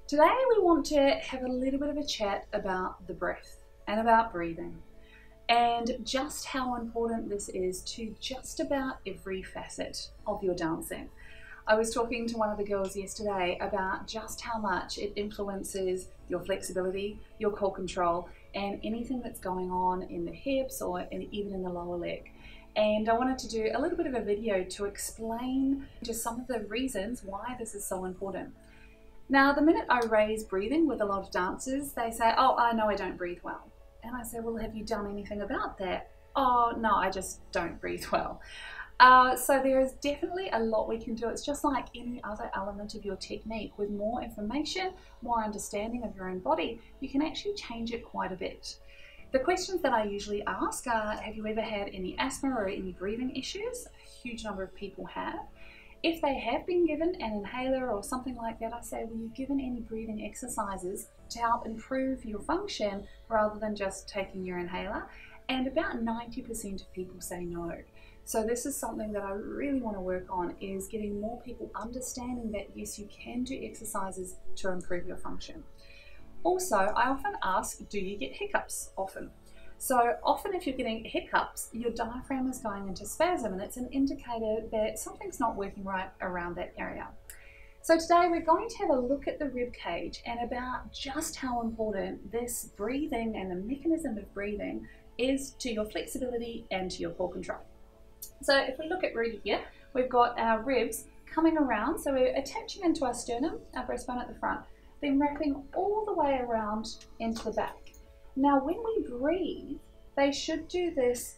Today we want to have a little bit of a chat about the breath and about breathing and just how important this is to just about every facet of your dancing. I was talking to one of the girls yesterday about just how much it influences your flexibility, your core control, and anything that's going on in the hips or even in the lower leg. And I wanted to do a little bit of a video to explain just some of the reasons why this is so important. Now, the minute I raise breathing with a lot of dancers, they say, "Oh, I know I don't breathe well." And I say, "Well, have you done anything about that?" "Oh, no, I just don't breathe well." So there is definitely a lot we can do. It's just like any other element of your technique. With more information, more understanding of your own body, you can actually change it quite a bit. The questions that I usually ask are, have you ever had any asthma or any breathing issues? A huge number of people have. If they have been given an inhaler or something like that, I say, were you given any breathing exercises to help improve your function rather than just taking your inhaler? And about 90% of people say no. So this is something that I really want to work on, is getting more people understanding that yes, you can do exercises to improve your function. Also, I often ask, do you get hiccups often? So often if you're getting hiccups, your diaphragm is going into spasm and it's an indicator that something's not working right around that area. So today we're going to have a look at the rib cage and about just how important this breathing and the mechanism of breathing is to your flexibility and to your core control. So if we look at right here, we've got our ribs coming around. So we're attaching into our sternum, our breastbone at the front, then wrapping all the way around into the back. Now when we breathe, they should do this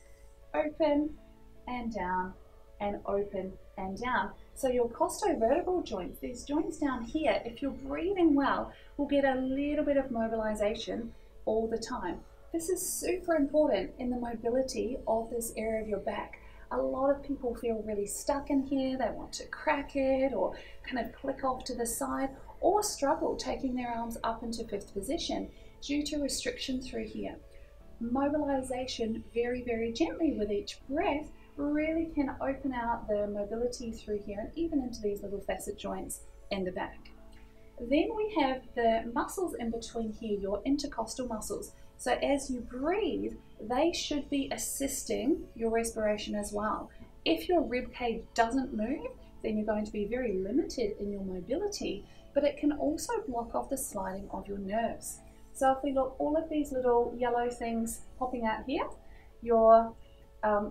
open and down and open and down. So your costovertebral joints, these joints down here, if you're breathing well, will get a little bit of mobilization all the time. This is super important in the mobility of this area of your back. A lot of people feel really stuck in here. They want to crack it or kind of click off to the side or struggle taking their arms up into fifth position due to restriction through here. Mobilization very, very gently with each breath really can open out the mobility through here and even into these little facet joints in the back. Then we have the muscles in between here, your intercostal muscles. So as you breathe, they should be assisting your respiration as well. If your rib cage doesn't move, then you're going to be very limited in your mobility, but it can also block off the sliding of your nerves. So if we look, all of these little yellow things popping out here, your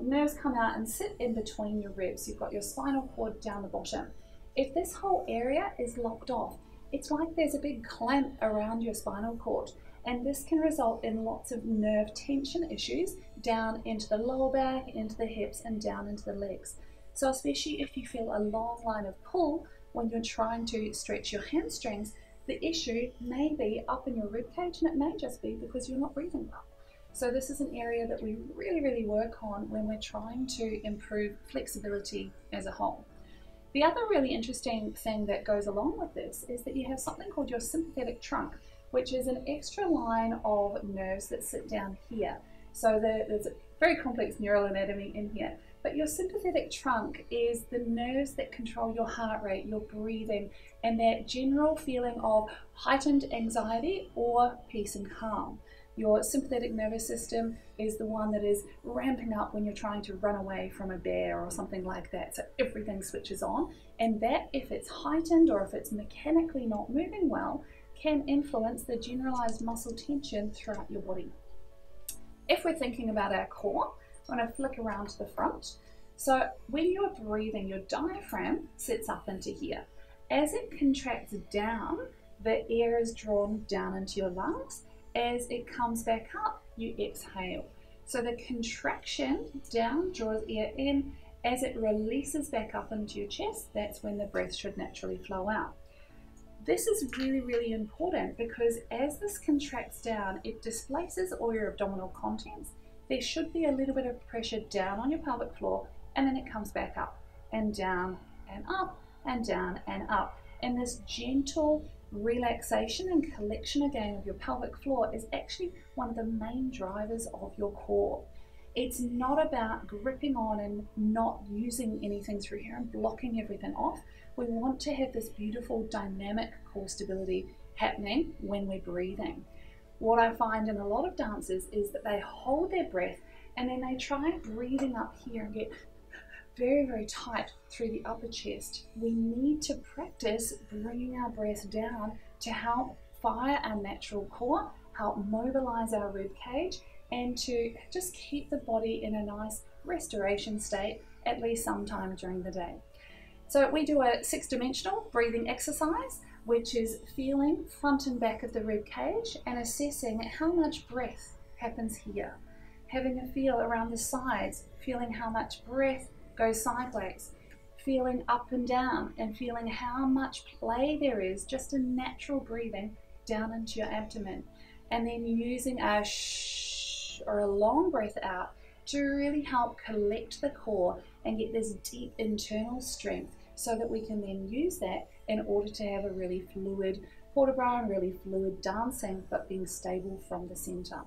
nerves come out and sit in between your ribs. You've got your spinal cord down the bottom. If this whole area is locked off, it's like there's a big clamp around your spinal cord, and this can result in lots of nerve tension issues down into the lower back, into the hips, and down into the legs. So especially if you feel a long line of pull when you're trying to stretch your hamstrings, the issue may be up in your rib cage, and it may just be because you're not breathing well. So this is an area that we really, really work on when we're trying to improve flexibility as a whole. The other really interesting thing that goes along with this is that you have something called your sympathetic trunk, which is an extra line of nerves that sit down here. So there's a very complex neural anatomy in here. But your sympathetic trunk is the nerves that control your heart rate, your breathing, and that general feeling of heightened anxiety or peace and calm. Your sympathetic nervous system is the one that is ramping up when you're trying to run away from a bear or something like that. So everything switches on, and that, if it's heightened or if it's mechanically not moving well, can influence the generalized muscle tension throughout your body. If we're thinking about our core, I'm going to flick around to the front. So when you're breathing, your diaphragm sits up into here. As it contracts down, the air is drawn down into your lungs. As it comes back up, you exhale. So the contraction down draws air in. As it releases back up into your chest, that's when the breath should naturally flow out. This is really, really important because as this contracts down, it displaces all your abdominal contents. There should be a little bit of pressure down on your pelvic floor, and then it comes back up and down and up and down and up. And this gentle relaxation and collection again of your pelvic floor is actually one of the main drivers of your core. It's not about gripping on and not using anything through here and blocking everything off. We want to have this beautiful dynamic core stability happening when we're breathing. What I find in a lot of dancers is that they hold their breath and then they try breathing up here and get very, very tight through the upper chest. We need to practice bringing our breath down to help fire our natural core, help mobilize our rib cage, and to just keep the body in a nice restoration state at least sometime during the day. So we do a 6-dimensional breathing exercise, which is feeling front and back of the rib cage and assessing how much breath happens here. Having a feel around the sides, feeling how much breath goes sideways, feeling up and down and feeling how much play there is just in natural breathing down into your abdomen. And then using a shh or a long breath out to really help collect the core and get this deep internal strength so that we can then use that in order to have a really fluid port de bras and really fluid dancing, but being stable from the center.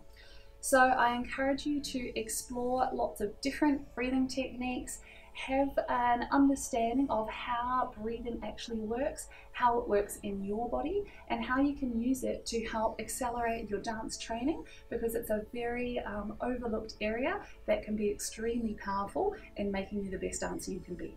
So I encourage you to explore lots of different breathing techniques, have an understanding of how breathing actually works, how it works in your body, and how you can use it to help accelerate your dance training, because it's a very overlooked area that can be extremely powerful in making you the best dancer you can be.